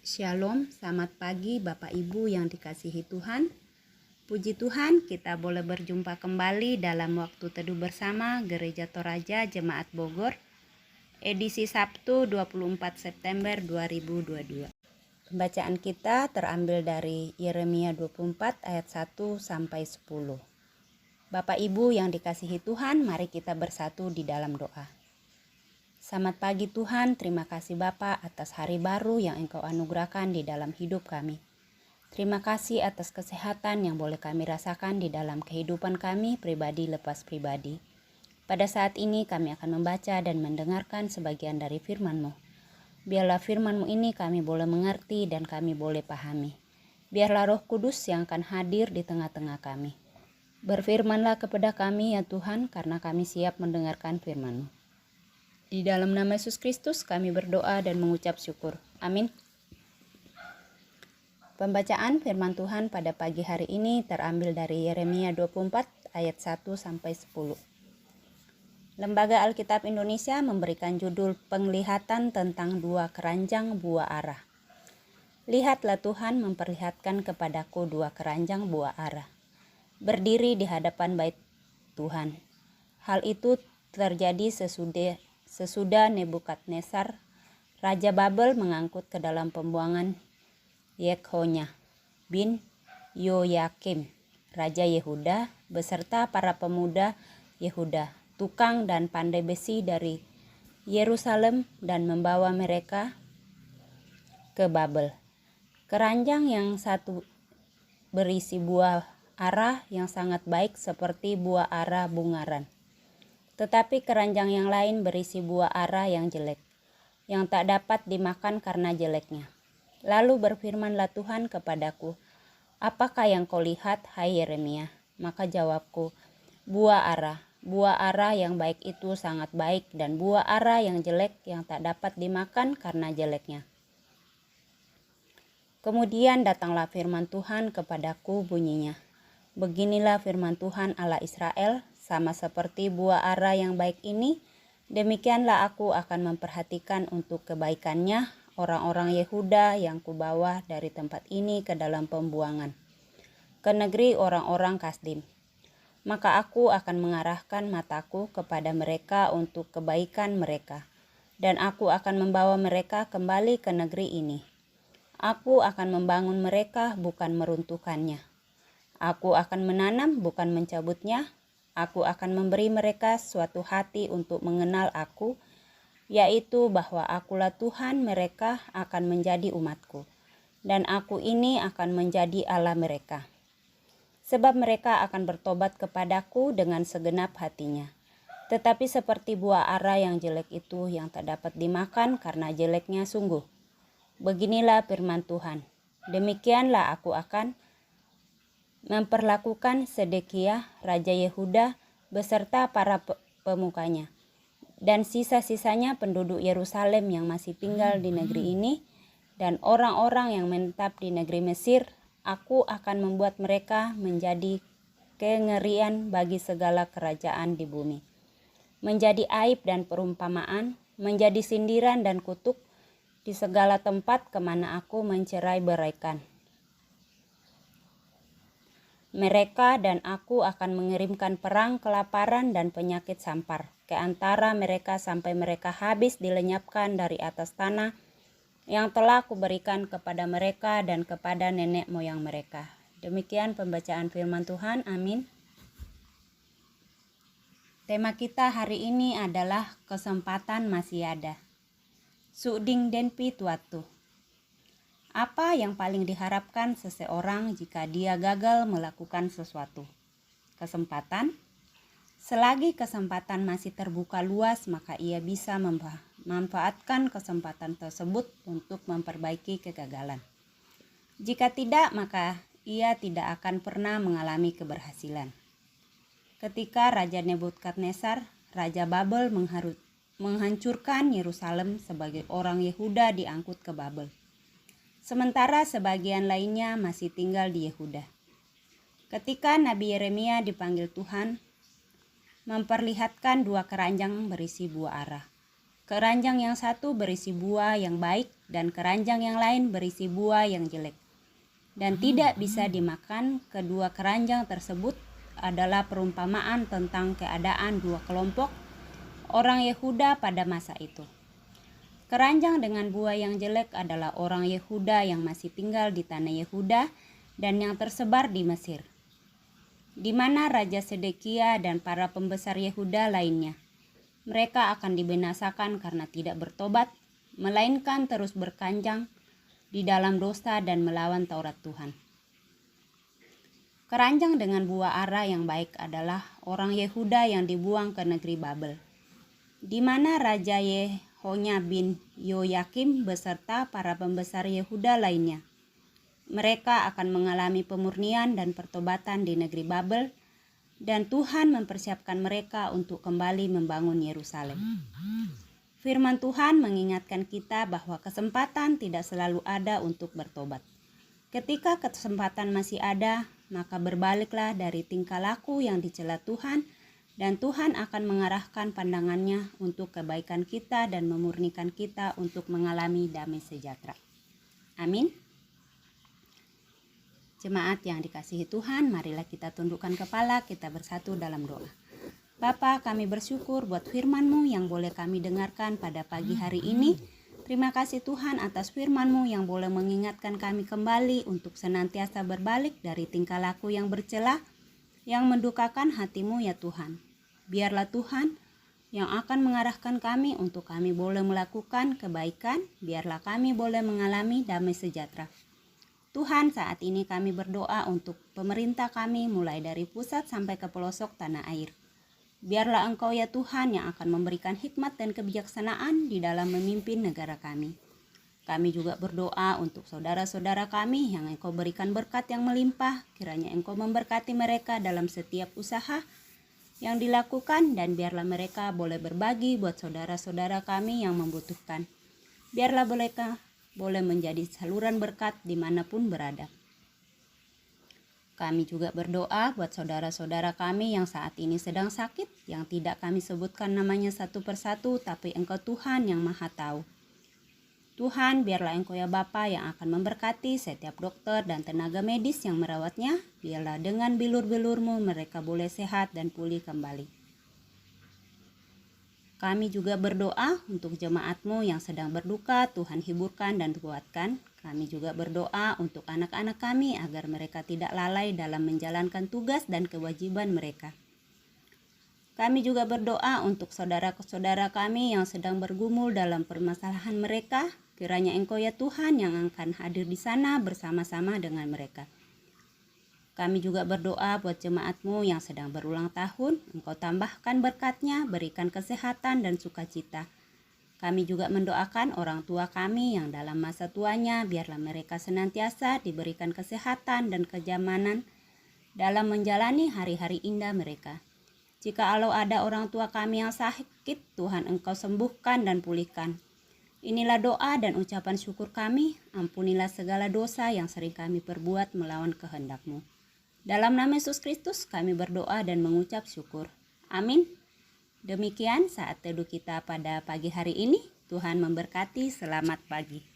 Shalom, selamat pagi Bapak Ibu yang dikasihi Tuhan. Puji Tuhan, kita boleh berjumpa kembali dalam waktu teduh bersama Gereja Toraja Jemaat Bogor, edisi Sabtu 24 September 2022. Pembacaan kita terambil dari Yeremia 24 ayat 1 sampai 10. Bapak Ibu yang dikasihi Tuhan, mari kita bersatu di dalam doa. Selamat pagi Tuhan, terima kasih Bapa atas hari baru yang Engkau anugerahkan di dalam hidup kami. Terima kasih atas kesehatan yang boleh kami rasakan di dalam kehidupan kami pribadi lepas pribadi. Pada saat ini kami akan membaca dan mendengarkan sebagian dari firman-Mu. Biarlah firman-Mu ini kami boleh mengerti dan kami boleh pahami. Biarlah Roh Kudus yang akan hadir di tengah-tengah kami. Berfirmanlah kepada kami ya Tuhan, karena kami siap mendengarkan firman-Mu. Di dalam nama Yesus Kristus kami berdoa dan mengucap syukur. Amin. Pembacaan firman Tuhan pada pagi hari ini terambil dari Yeremia 24 ayat 1 sampai 10. Lembaga Alkitab Indonesia memberikan judul penglihatan tentang dua keranjang buah ara. Lihatlah Tuhan memperlihatkan kepadaku dua keranjang buah ara, berdiri di hadapan bait Tuhan. Hal itu terjadi sesudah Nebukadnezar, Raja Babel mengangkut ke dalam pembuangan Yekhonya bin Yoyakim, Raja Yehuda, beserta para pemuda Yehuda, tukang dan pandai besi dari Yerusalem dan membawa mereka ke Babel. Keranjang yang satu berisi buah ara yang sangat baik seperti buah ara bungaran. Tetapi keranjang yang lain berisi buah ara yang jelek, yang tak dapat dimakan karena jeleknya. Lalu berfirmanlah Tuhan kepadaku, apakah yang kau lihat, hai Yeremia? Maka jawabku, buah ara yang baik itu sangat baik, dan buah ara yang jelek yang tak dapat dimakan karena jeleknya. Kemudian datanglah firman Tuhan kepadaku bunyinya, beginilah firman Tuhan Allah Israel, sama seperti buah ara yang baik ini, demikianlah aku akan memperhatikan untuk kebaikannya orang-orang Yehuda yang kubawa dari tempat ini ke dalam pembuangan, ke negeri orang-orang Kasdim. Maka aku akan mengarahkan mataku kepada mereka untuk kebaikan mereka, dan aku akan membawa mereka kembali ke negeri ini. Aku akan membangun mereka, bukan meruntuhkannya. Aku akan menanam, bukan mencabutnya. Aku akan memberi mereka suatu hati untuk mengenal aku, yaitu bahwa akulah Tuhan, mereka akan menjadi umatku, dan aku ini akan menjadi Allah mereka. Sebab mereka akan bertobat kepadaku dengan segenap hatinya. Tetapi seperti buah ara yang jelek itu yang tak dapat dimakan karena jeleknya sungguh. Beginilah firman Tuhan, demikianlah aku akan memperlakukan Sedekia, Raja Yehuda, beserta para pemukanya, dan sisa-sisanya penduduk Yerusalem yang masih tinggal di negeri ini, dan orang-orang yang menetap di negeri Mesir. Aku akan membuat mereka menjadi kengerian bagi segala kerajaan di bumi, menjadi aib dan perumpamaan, menjadi sindiran dan kutuk di segala tempat kemana aku mencerai-beraikan mereka, dan aku akan mengirimkan perang, kelaparan, dan penyakit sampar ke antara mereka sampai mereka habis dilenyapkan dari atas tanah yang telah kuberikan kepada mereka dan kepada nenek moyang mereka. Demikian pembacaan firman Tuhan. Amin. Tema kita hari ini adalah kesempatan masih ada. Suding denpi tuatu. Apa yang paling diharapkan seseorang jika dia gagal melakukan sesuatu? Kesempatan. Selagi kesempatan masih terbuka luas, maka ia bisa memanfaatkan kesempatan tersebut untuk memperbaiki kegagalan. Jika tidak, maka ia tidak akan pernah mengalami keberhasilan. Ketika Raja Nebukadnezar, Raja Babel menghancurkan Yerusalem, sebagai orang Yehuda diangkut ke Babel, sementara sebagian lainnya masih tinggal di Yehuda. Ketika Nabi Yeremia dipanggil Tuhan memperlihatkan dua keranjang berisi buah ara, Keranjang yang satu berisi buah yang baik dan keranjang yang lain berisi buah yang jelek. Dan tidak bisa dimakan. Kedua keranjang tersebut adalah perumpamaan tentang keadaan dua kelompok orang Yehuda pada masa itu. Keranjang dengan buah yang jelek adalah orang Yehuda yang masih tinggal di tanah Yehuda dan yang tersebar di Mesir, di mana Raja Sedekia dan para pembesar Yehuda lainnya. Mereka akan dibinasakan karena tidak bertobat, melainkan terus berkanjang di dalam dosa dan melawan Taurat Tuhan. Keranjang dengan buah ara yang baik adalah orang Yehuda yang dibuang ke negeri Babel, di mana Raja Yehonya bin Yoyakim beserta para pembesar Yehuda lainnya. Mereka akan mengalami pemurnian dan pertobatan di negeri Babel, dan Tuhan mempersiapkan mereka untuk kembali membangun Yerusalem. Firman Tuhan mengingatkan kita bahwa kesempatan tidak selalu ada untuk bertobat. Ketika kesempatan masih ada, maka berbaliklah dari tingkah laku yang dicela Tuhan, dan Tuhan akan mengarahkan pandangannya untuk kebaikan kita dan memurnikan kita untuk mengalami damai sejahtera. Amin. Jemaat yang dikasihi Tuhan, marilah kita tundukkan kepala, kita bersatu dalam doa. Bapa, kami bersyukur buat firman-Mu yang boleh kami dengarkan pada pagi hari ini. Terima kasih Tuhan atas firman-Mu yang boleh mengingatkan kami kembali untuk senantiasa berbalik dari tingkah laku yang bercela, yang mendukakan hati-Mu ya Tuhan. Biarlah Tuhan yang akan mengarahkan kami untuk kami boleh melakukan kebaikan, biarlah kami boleh mengalami damai sejahtera. Tuhan, saat ini kami berdoa untuk pemerintah kami mulai dari pusat sampai ke pelosok tanah air. Biarlah Engkau ya Tuhan yang akan memberikan hikmat dan kebijaksanaan di dalam memimpin negara kami. Kami juga berdoa untuk saudara-saudara kami yang Engkau berikan berkat yang melimpah. Kiranya Engkau memberkati mereka dalam setiap usaha yang dilakukan, dan biarlah mereka boleh berbagi buat saudara-saudara kami yang membutuhkan. Biarlah mereka boleh menjadi saluran berkat dimanapun berada. Kami juga berdoa buat saudara-saudara kami yang saat ini sedang sakit, yang tidak kami sebutkan namanya satu persatu, tapi Engkau Tuhan yang Maha Tahu. Tuhan, biarlah Engkau ya Bapa yang akan memberkati setiap dokter dan tenaga medis yang merawatnya. Biarlah dengan bilur-bilur-Mu mereka boleh sehat dan pulih kembali. Kami juga berdoa untuk jemaat-Mu yang sedang berduka, Tuhan hiburkan dan kuatkan. Kami juga berdoa untuk anak-anak kami agar mereka tidak lalai dalam menjalankan tugas dan kewajiban mereka. Kami juga berdoa untuk saudara-saudara kami yang sedang bergumul dalam permasalahan mereka. Kiranya Engkau ya Tuhan yang akan hadir di sana bersama-sama dengan mereka. Kami juga berdoa buat jemaat-Mu yang sedang berulang tahun. Engkau tambahkan berkat-Nya, berikan kesehatan dan sukacita. Kami juga mendoakan orang tua kami yang dalam masa tuanya, biarlah mereka senantiasa diberikan kesehatan dan kenyamanan dalam menjalani hari-hari indah mereka. Jika ada orang tua kami yang sakit, Tuhan Engkau sembuhkan dan pulihkan. Inilah doa dan ucapan syukur kami. Ampunilah segala dosa yang sering kami perbuat melawan kehendak-Mu. Dalam nama Yesus Kristus kami berdoa dan mengucap syukur. Amin. Demikian saat teduh kita pada pagi hari ini. Tuhan memberkati. Selamat pagi.